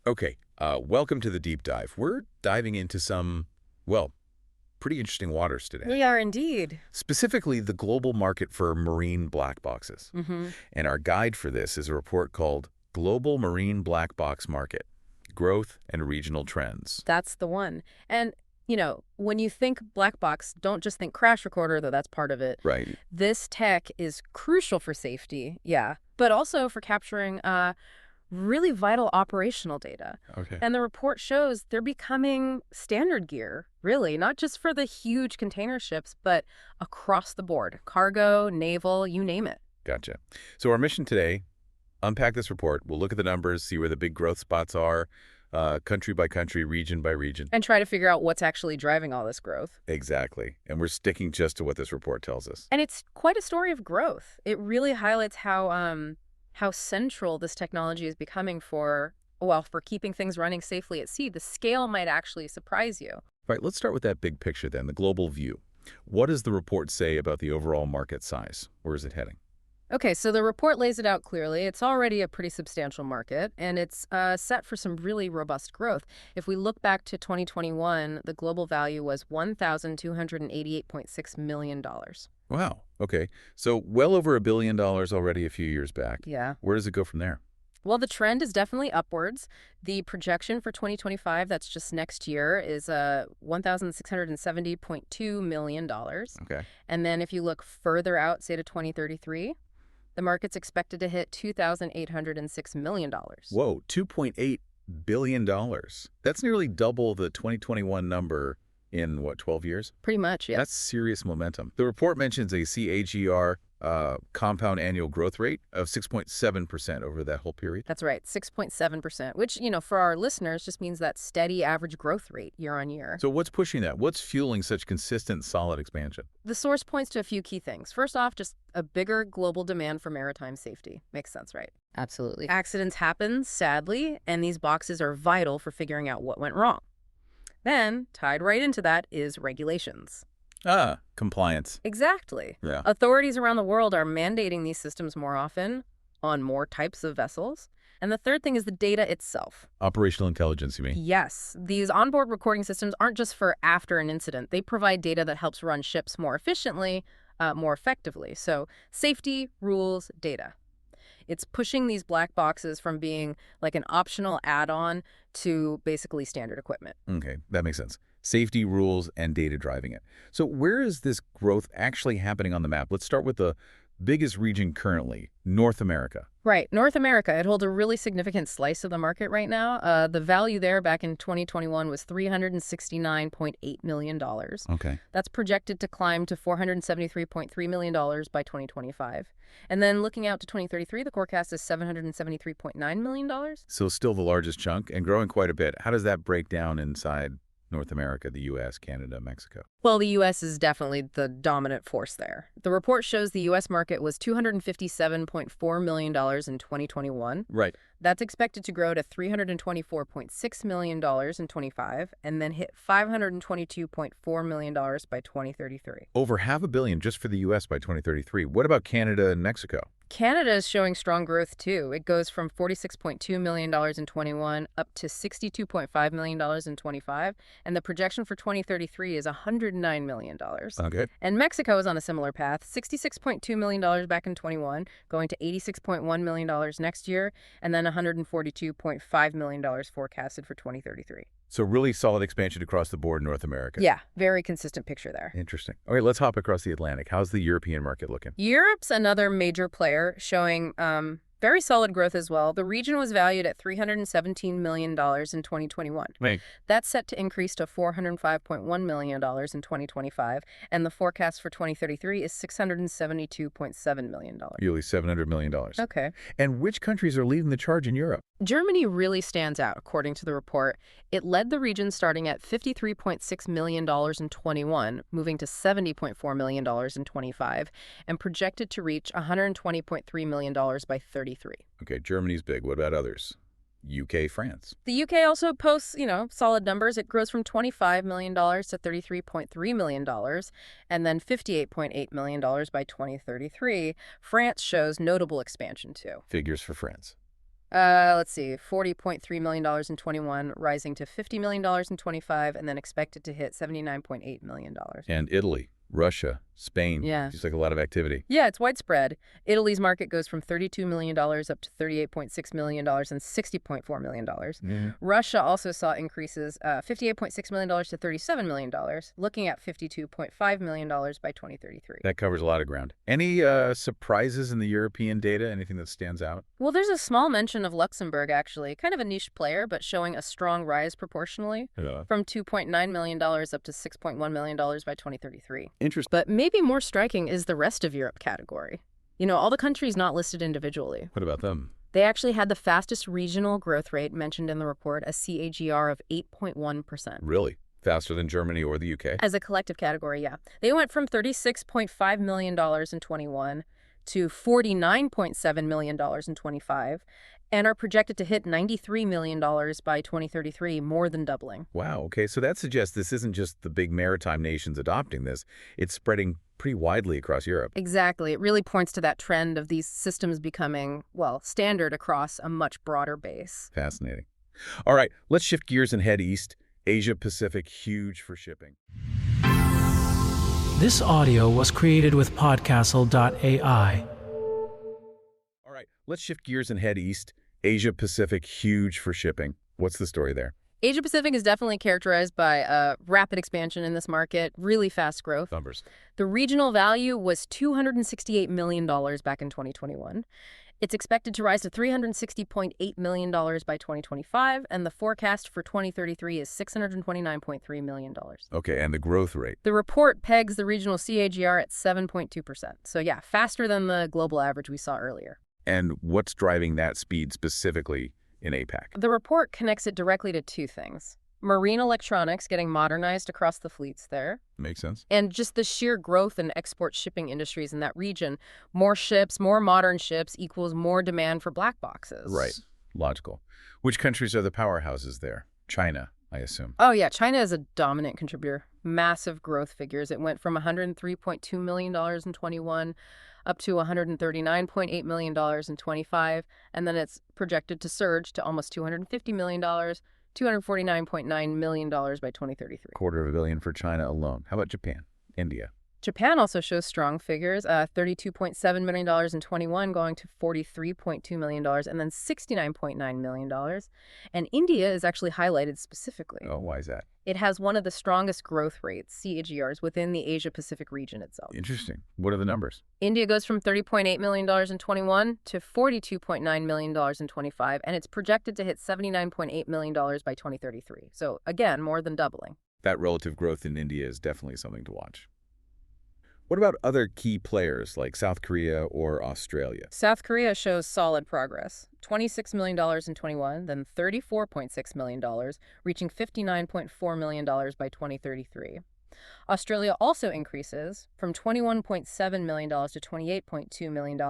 Okay, welcome to the deep dive. We're diving into some, well, pretty interesting waters today. We are indeed. Specifically, the global market for marine black boxes. hmm And our guide for this is a report called Global Marine Black Box Market, Growth and Regional Trends. That's the one. And, when you think black box, don't just think crash recorder, though that's part of it. Right. This tech is crucial for safety, yeah, but also for capturing really vital operational data. Okay. And the report shows they're becoming standard gear, really, not just for the huge container ships, but across the board. Cargo, naval, you name it. Gotcha. So our mission today, unpack this report. We'll look at the numbers, see where the big growth spots are, country by country, region by region. And try to figure out what's actually driving all this growth. Exactly. And we're sticking just to what this report tells us. And it's quite a story of growth. It really highlights how central this technology is becoming for keeping things running safely at sea. The scale might actually surprise you. All right, let's start with that big picture then, the global view. What does the report say about the overall market size? Where is it heading? Okay, so the report lays it out clearly. It's already a pretty substantial market, and it's set for some really robust growth. If we look back to 2021, the global value was $1,288.6 million. Wow. Okay. So well over $1 billion already a few years back. Yeah. Where does it go from there? Well, the trend is definitely upwards. The projection for 2025, that's just next year, is $1,670.2 million. Okay. And then if you look further out, say to 2033, the market's expected to hit $2,806 million. Whoa, $2.8 billion. That's nearly double the 2021 number in, what, 12 years? Pretty much, yeah. That's serious momentum. The report mentions a CAGR compound annual growth rate of 6.7% over that whole period. That's right, 6.7%, which, for our listeners just means that steady average growth rate year on year. So what's pushing that? What's fueling such consistent, solid expansion? The source points to a few key things. First off, just a bigger global demand for maritime safety. Makes sense, right? Absolutely. Accidents happen, sadly, and these boxes are vital for figuring out what went wrong. Then, tied right into that is regulations. Compliance. Exactly. Yeah. Authorities around the world are mandating these systems more often on more types of vessels. And the third thing is the data itself. Operational intelligence, you mean? Yes. These onboard recording systems aren't just for after an incident. They provide data that helps run ships more efficiently, more effectively. So safety, rules, data. It's pushing these black boxes from being like an optional add-on to basically standard equipment. Okay, that makes sense. Safety rules and data driving it. So where is this growth actually happening on the map? Let's start with the biggest region currently, North America. Right. North America, it holds a really significant slice of the market right now. The value there back in 2021 was $369.8 million. Okay. That's projected to climb to $473.3 million by 2025. And then looking out to 2033, the forecast is $773.9 million. So still the largest chunk and growing quite a bit. How does that break down inside North America, the U.S., Canada, Mexico? Well, the U.S. is definitely the dominant force there. The report shows the U.S. market was $257.4 million in 2021. Right. That's expected to grow to $324.6 million in 25 and then hit $522.4 million by 2033. Over $500 million just for the U.S. by 2033. What about Canada and Mexico? Canada is showing strong growth, too. It goes from $46.2 million in 21 up to $62.5 million in 25, and the projection for 2033 is $109 million. Okay. And Mexico is on a similar path, $66.2 million back in 21, going to $86.1 million next year, and then $142.5 million forecasted for 2033. So really solid expansion across the board in North America. Yeah, very consistent picture there. Interesting. All right, let's hop across the Atlantic. How's the European market looking? Europe's another major player showing very solid growth as well. The region was valued at $317 million in 2021. Right. That's set to increase to $405.1 million in 2025, and the forecast for 2033 is $672.7 million. Nearly $700 million. Okay. And which countries are leading the charge in Europe? Germany really stands out, according to the report. It led the region starting at $53.6 million in 21, moving to $70.4 million in 25, and projected to reach $120.3 million by 33. Okay, Germany's big. What about others? UK, France. The UK also posts, solid numbers. It grows from $25 million to $33.3 million and then $58.8 million by 2033. France shows notable expansion, too. Figures for France. Let's see, $40.3 million in 21, rising to $50 million in 25, and then expected to hit $79.8 million. And Italy, Russia, Spain. Yeah. Seems like a lot of activity. Yeah, it's widespread. Italy's market goes from $32 million up to $38.6 million and $60.4 million. Yeah. Russia also saw increases, $58.6 million to $37 million, looking at $52.5 million by 2033. That covers a lot of ground. Any surprises in the European data? Anything that stands out? Well, there's a small mention of Luxembourg, actually. Kind of a niche player, but showing a strong rise proportionally, from $2.9 million up to $6.1 million by 2033. Interesting. But maybe more striking is the rest of Europe category. You know, all the countries not listed individually. What about them? They actually had the fastest regional growth rate mentioned in the report, a CAGR of 8.1%. Really? Faster than Germany or the UK? As a collective category, yeah. They went from $36.5 million in 21 to $49.7 million in 25, and are projected to hit $93 million by 2033, more than doubling. Wow, okay, so that suggests this isn't just the big maritime nations adopting this. It's spreading pretty widely across Europe. Exactly. It really points to that trend of these systems becoming, well, standard across a much broader base. Fascinating. All right, let's shift gears and head east. Asia Pacific, huge for shipping. This audio was created with Podcastle.ai. All right, let's shift gears and head east. Asia Pacific, huge for shipping. What's the story there? Asia Pacific is definitely characterized by rapid expansion in this market, really fast growth. Numbers. The regional value was $268 million back in 2021. It's expected to rise to $360.8 million by 2025, and the forecast for 2033 is $629.3 million. Okay, and the growth rate? The report pegs the regional CAGR at 7.2%. So yeah, faster than the global average we saw earlier. And what's driving that speed specifically in APAC? The report connects it directly to two things. Marine electronics getting modernized across the fleets there. Makes sense. And just the sheer growth in export shipping industries in that region. More ships, more modern ships equals more demand for black boxes. Right. Logical. Which countries are the powerhouses there? China, I assume. Oh, yeah. China is a dominant contributor. Massive growth figures. It went from $103.2 million in 21 up to $139.8 million in 25, and then it's projected to surge to almost $250 million, $249.9 million by 2033. $250 million for China alone. How about Japan? India? Japan also shows strong figures, $32.7 million in 21 going to $43.2 million, and then $69.9 million. And India is actually highlighted specifically. Oh, why is that? It has one of the strongest growth rates, CAGRs, within the Asia-Pacific region itself. Interesting. What are the numbers? India goes from $30.8 million in 21 to $42.9 million in 25, and it's projected to hit $79.8 million by 2033. So, again, more than doubling. That relative growth in India is definitely something to watch. What about other key players like South Korea or Australia? South Korea shows solid progress. $26 million in 21, then $34.6 million, reaching $59.4 million by 2033. Australia also increases from $21.7 million to $28.2 million,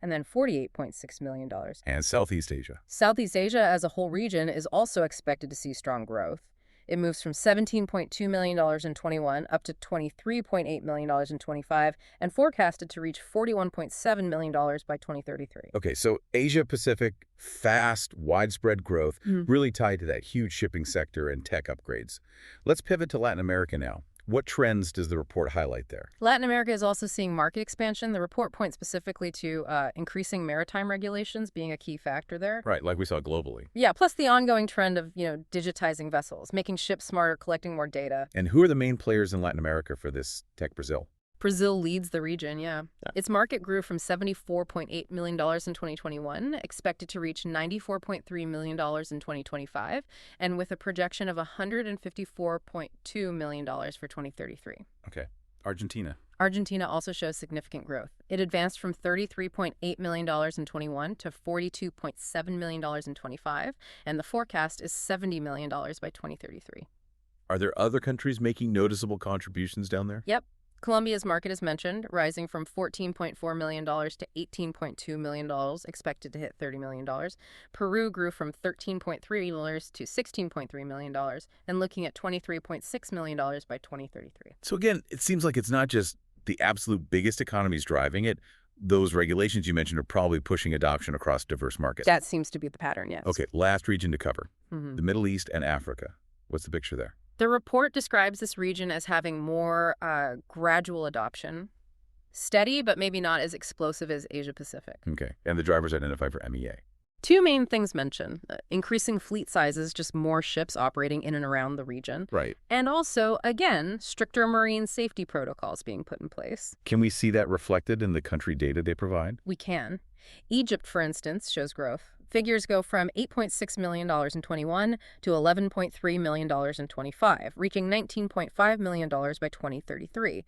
and then $48.6 million. And Southeast Asia? Southeast Asia as a whole region is also expected to see strong growth. It moves from $17.2 million in 21 up to $23.8 million in 25 and forecasted to reach $41.7 million by 2033. Okay, so Asia Pacific, fast, widespread growth, really tied to that huge shipping sector and tech upgrades. Let's pivot to Latin America now. What trends does the report highlight there? Latin America is also seeing market expansion. The report points specifically to increasing maritime regulations being a key factor there. Right, like we saw globally. Yeah, plus the ongoing trend of, digitizing vessels, making ships smarter, collecting more data. And who are the main players in Latin America for this tech Brazil? Brazil leads the region, yeah. Its market grew from $74.8 million in 2021, expected to reach $94.3 million in 2025, and with a projection of $154.2 million for 2033. Okay. Argentina. Argentina also shows significant growth. It advanced from $33.8 million in 21 to $42.7 million in 25, and the forecast is $70 million by 2033. Are there other countries making noticeable contributions down there? Yep. Colombia's market is mentioned, rising from $14.4 million to $18.2 million, expected to hit $30 million. Peru grew from $13.3 million to $16.3 million, and looking at $23.6 million by 2033. So again, it seems like it's not just the absolute biggest economies driving it. those regulations you mentioned are probably pushing adoption across diverse markets. That seems to be the pattern, yes. Okay, last region to cover, the Middle East and Africa. What's the picture there? The report describes this region as having more gradual adoption, steady, but maybe not as explosive as Asia-Pacific. Okay, and the drivers identified for MEA. Two main things mentioned: increasing fleet sizes, just more ships operating in and around the region. Right. And also, again, stricter marine safety protocols being put in place. Can we see that reflected in the country data they provide? We can. Egypt, for instance, shows growth. Figures go from $8.6 million in 21 to $11.3 million in 25, reaching $19.5 million by 2033.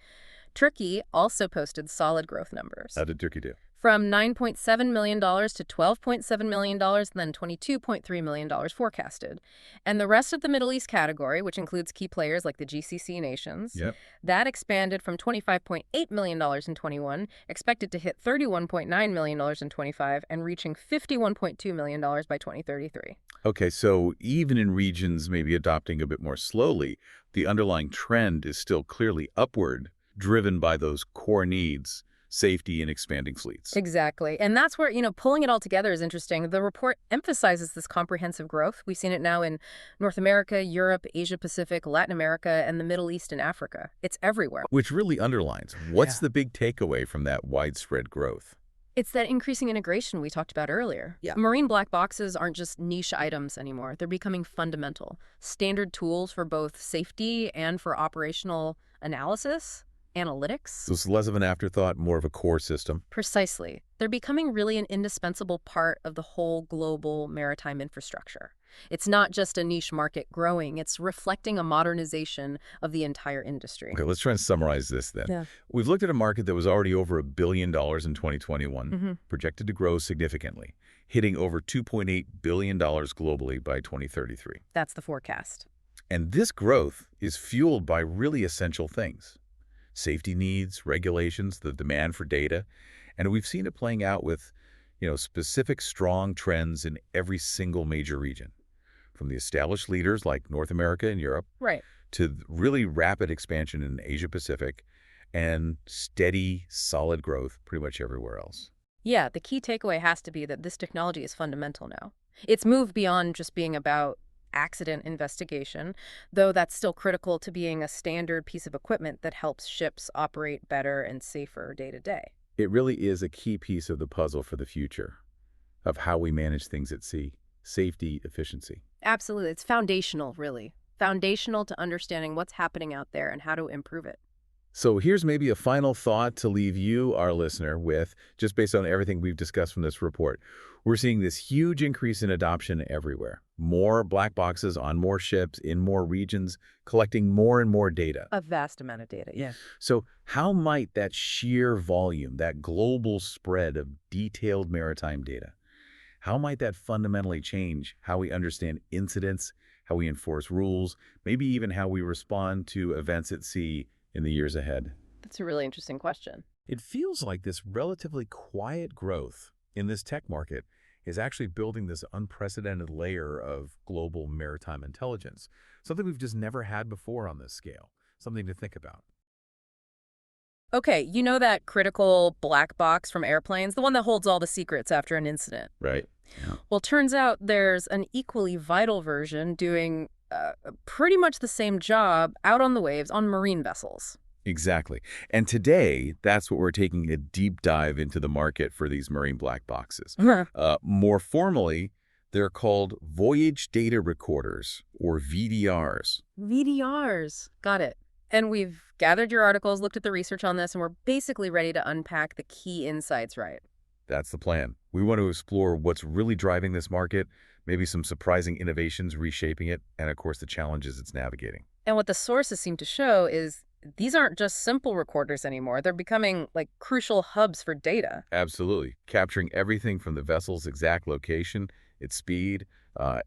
Turkey also posted solid growth numbers. How did Turkey do? From $9.7 million to $12.7 million, and then $22.3 million forecasted. And the rest of the Middle East category, which includes key players like the GCC nations, that expanded from $25.8 million in 21, expected to hit $31.9 million in 25, and reaching $51.2 million by 2033. Okay, so even in regions maybe adopting a bit more slowly, the underlying trend is still clearly upward, driven by those core needs: safety and expanding fleets. Exactly. And that's where, pulling it all together is interesting. The report emphasizes this comprehensive growth. We've seen it now in North America, Europe, Asia Pacific, Latin America, and the Middle East and Africa. It's everywhere. Which really underlines, what's the big takeaway from that widespread growth? It's that increasing integration we talked about earlier. Marine black boxes aren't just niche items anymore. They're becoming fundamental, standard tools for both safety and for operational analysis. Analytics. So it's less of an afterthought, more of a core system. Precisely. They're becoming really an indispensable part of the whole global maritime infrastructure. It's not just a niche market growing, it's reflecting a modernization of the entire industry. Okay, let's try and summarize this then. We've looked at a market that was already over $1 billion in 2021, projected to grow significantly, hitting over $2.8 billion globally by 2033. That's the forecast. And this growth is fueled by really essential things: safety needs, regulations, the demand for data. And we've seen it playing out with, specific strong trends in every single major region, from the established leaders like North America and Europe, to really rapid expansion in Asia Pacific, and steady, solid growth pretty much everywhere else. Yeah, the key takeaway has to be that this technology is fundamental now. It's moved beyond just being about accident investigation, though that's still critical to being a standard piece of equipment that helps ships operate better and safer day to day. It really is a key piece of the puzzle for the future of how we manage things at sea: safety, efficiency. Absolutely. It's foundational, really. Foundational to understanding what's happening out there and how to improve it. So here's maybe a final thought to leave you, our listener, with, just based on everything we've discussed from this report. We're seeing this huge increase in adoption everywhere. More black boxes on more ships in more regions, collecting more and more data. A vast amount of data, yeah. So how might that sheer volume, that global spread of detailed maritime data, how might that fundamentally change how we understand incidents, how we enforce rules, maybe even how we respond to events at sea in the years ahead? That's a really interesting question. It feels like this relatively quiet growth in this tech market is actually building this unprecedented layer of global maritime intelligence, something we've just never had before on this scale, something to think about. Okay, you know that critical black box from airplanes, the one that holds all the secrets after an incident? Right. Yeah. Well, turns out there's an equally vital version doing pretty much the same job out on the waves on marine vessels. Exactly. And today, that's what we're taking a deep dive into the market for these marine black boxes. More formally, they're called Voyage Data Recorders, or VDRs. VDRs. Got it. And we've gathered your articles, looked at the research on this, and we're basically ready to unpack the key insights, right? That's the plan. We want to explore what's really driving this market, maybe some surprising innovations reshaping it, and of course the challenges it's navigating. And what the sources seem to show is these aren't just simple recorders anymore. They're becoming like crucial hubs for data. Absolutely. Capturing everything from the vessel's exact location, its speed,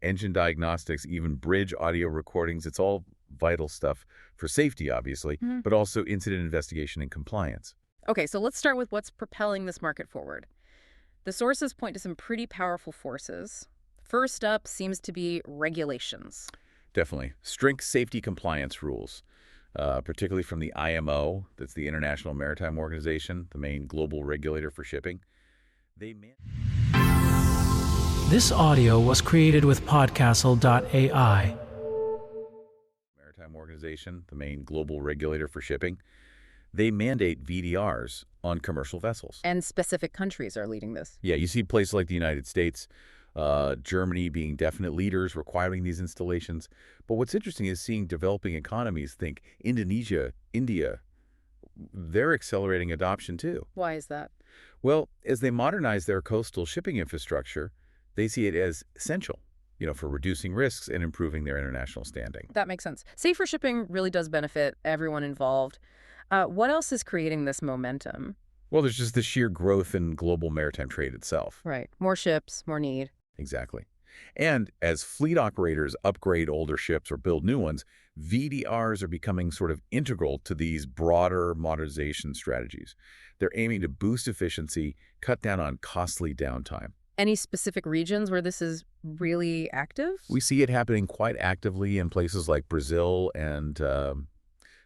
engine diagnostics, even bridge audio recordings. It's all vital stuff for safety, obviously, but also incident investigation and compliance. Okay, so let's start with what's propelling this market forward. The sources point to some pretty powerful forces. First up seems to be regulations. Definitely. Strict safety compliance rules. particularly from the IMO, that's the International Maritime Organization, the main global regulator for shipping. They This audio was created with podcastle.ai. Maritime Organization, the main global regulator for shipping, they mandate VDRs on commercial vessels. And specific countries are leading this. Yeah, you see places like the United States, Germany being definite leaders requiring these installations. But what's interesting is seeing developing economies, think Indonesia, India, they're accelerating adoption too. Why is that? Well, as they modernize their coastal shipping infrastructure, they see it as essential, for reducing risks and improving their international standing. That makes sense. Safer shipping really does benefit everyone involved. What else is creating this momentum? Well, there's just the sheer growth in global maritime trade itself. Right. More ships, more need. Exactly. And as fleet operators upgrade older ships or build new ones, VDRs are becoming sort of integral to these broader modernization strategies. They're aiming to boost efficiency, cut down on costly downtime. Any specific regions where this is really active? We see it happening quite actively in places like Brazil and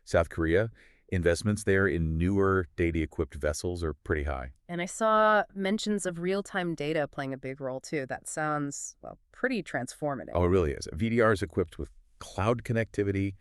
South Korea. Investments there in newer data-equipped vessels are pretty high. And I saw mentions of real-time data playing a big role, too. That sounds, well, pretty transformative. Oh, it really is. VDR is equipped with cloud connectivity,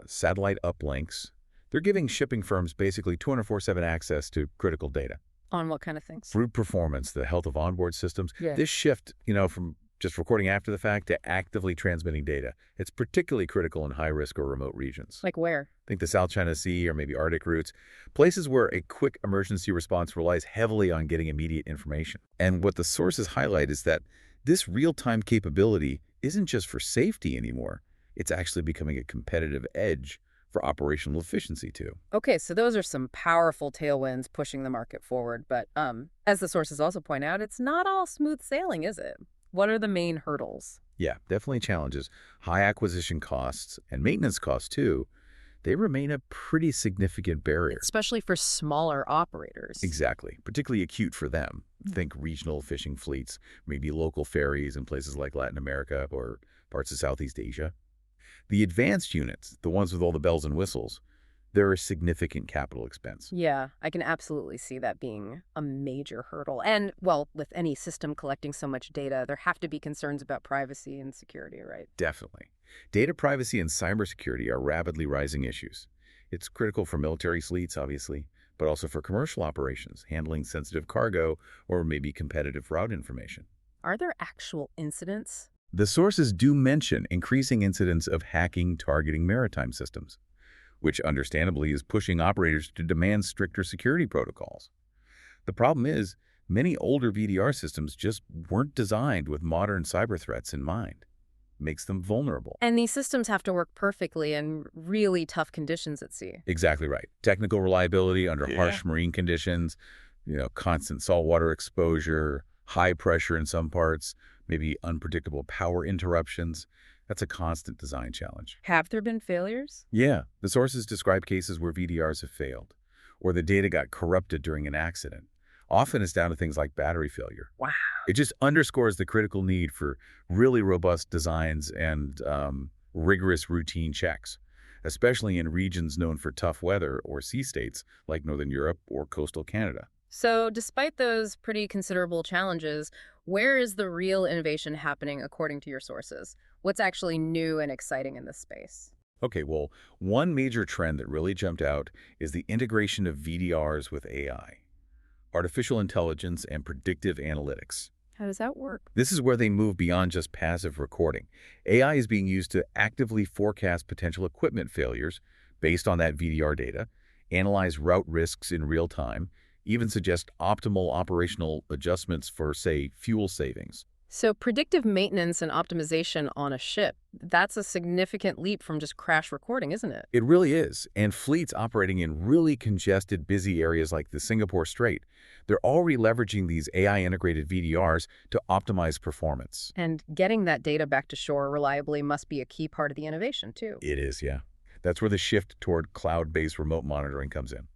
satellite uplinks. They're giving shipping firms basically 24/7 access to critical data. On what kind of things? Route performance, the health of onboard systems. Yeah. This shift, from just recording after the fact to actively transmitting data, it's particularly critical in high-risk or remote regions. Like where? Think the South China Sea or maybe Arctic routes, places where a quick emergency response relies heavily on getting immediate information. And what the sources highlight is that this real-time capability isn't just for safety anymore. It's actually becoming a competitive edge for operational efficiency too. Okay, so those are some powerful tailwinds pushing the market forward. But as the sources also point out, it's not all smooth sailing, is it? What are the main hurdles? Yeah, definitely challenges. High acquisition costs and maintenance costs too, they remain a pretty significant barrier. Especially for smaller operators. Exactly. Particularly acute for them. Think regional fishing fleets, maybe local ferries in places like Latin America or parts of Southeast Asia. The advanced units, the ones with all the bells and whistles, they're a significant capital expense. Yeah, I can absolutely see that being a major hurdle. And, well, with any system collecting so much data, there have to be concerns about privacy and security, right? Definitely. Data privacy and cybersecurity are rapidly rising issues. It's critical for military fleets, obviously, but also for commercial operations, handling sensitive cargo or maybe competitive route information. Are there actual incidents? The sources do mention increasing incidents of hacking targeting maritime systems, which understandably is pushing operators to demand stricter security protocols. The problem is, many older VDR systems just weren't designed with modern cyber threats in mind. Makes them vulnerable. And these systems have to work perfectly in really tough conditions at sea. Exactly right. Technical reliability under harsh marine conditions, constant saltwater exposure, high pressure in some parts, maybe unpredictable power interruptions. That's a constant design challenge. Have there been failures? Yeah, the sources describe cases where VDRs have failed, or the data got corrupted during an accident. Often it's down to things like battery failure. Wow. It just underscores the critical need for really robust designs and rigorous routine checks, especially in regions known for tough weather or sea states like Northern Europe or coastal Canada. So despite those pretty considerable challenges, where is the real innovation happening according to your sources? What's actually new and exciting in this space? Okay, well, one major trend that really jumped out is the integration of VDRs with AI, artificial intelligence and predictive analytics. How does that work? This is where they move beyond just passive recording. AI is being used to actively forecast potential equipment failures based on that VDR data, analyze route risks in real time, even suggest optimal operational adjustments for, say, fuel savings. So predictive maintenance and optimization on a ship, that's a significant leap from just crash recording, isn't it? It really is. And fleets operating in really congested, busy areas like the Singapore Strait, they're already leveraging these AI-integrated VDRs to optimize performance. And getting that data back to shore reliably must be a key part of the innovation, too. It is, yeah. That's where the shift toward cloud-based remote monitoring comes in.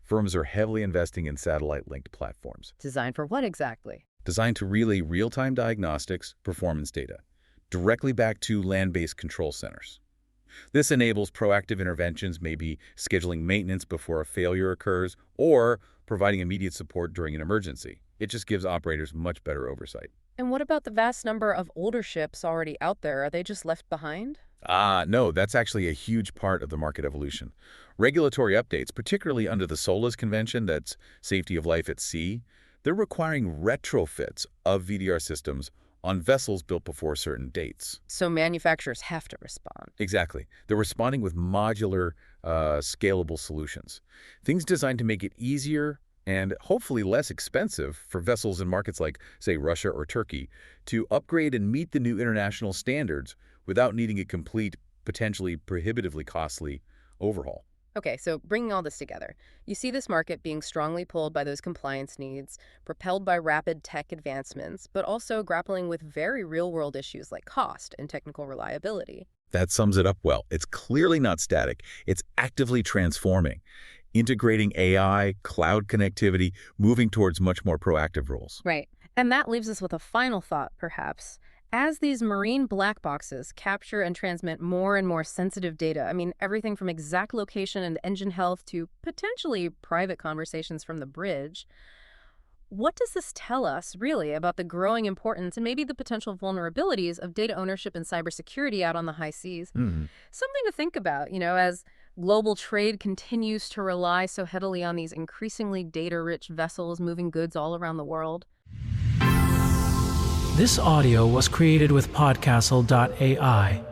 Firms are heavily investing in satellite-linked platforms. Designed for what exactly? Designed to relay real-time diagnostics, performance data, directly back to land-based control centers. This enables proactive interventions, maybe scheduling maintenance before a failure occurs or providing immediate support during an emergency. It just gives operators much better oversight. And what about the vast number of older ships already out there? Are they just left behind? No, that's actually a huge part of the market evolution. Regulatory updates, particularly under the SOLAS Convention, that's Safety of Life at Sea, they're requiring retrofits of VDR systems on vessels built before certain dates. So manufacturers have to respond. Exactly. They're responding with modular, scalable solutions. Things designed to make it easier and hopefully less expensive for vessels in markets like, say, Russia or Turkey to upgrade and meet the new international standards without needing a complete, potentially prohibitively costly overhaul. Okay, so bringing all this together, you see this market being strongly pulled by those compliance needs, propelled by rapid tech advancements, but also grappling with very real-world issues like cost and technical reliability. That sums it up well. It's clearly not static. It's actively transforming, integrating AI, cloud connectivity, moving towards much more proactive roles. Right. And that leaves us with a final thought, perhaps. As these marine black boxes capture and transmit more and more sensitive data, everything from exact location and engine health to potentially private conversations from the bridge, what does this tell us, really, about the growing importance and maybe the potential vulnerabilities of data ownership and cybersecurity out on the high seas? Something to think about, as global trade continues to rely so heavily on these increasingly data-rich vessels moving goods all around the world. This audio was created with podcastle.ai.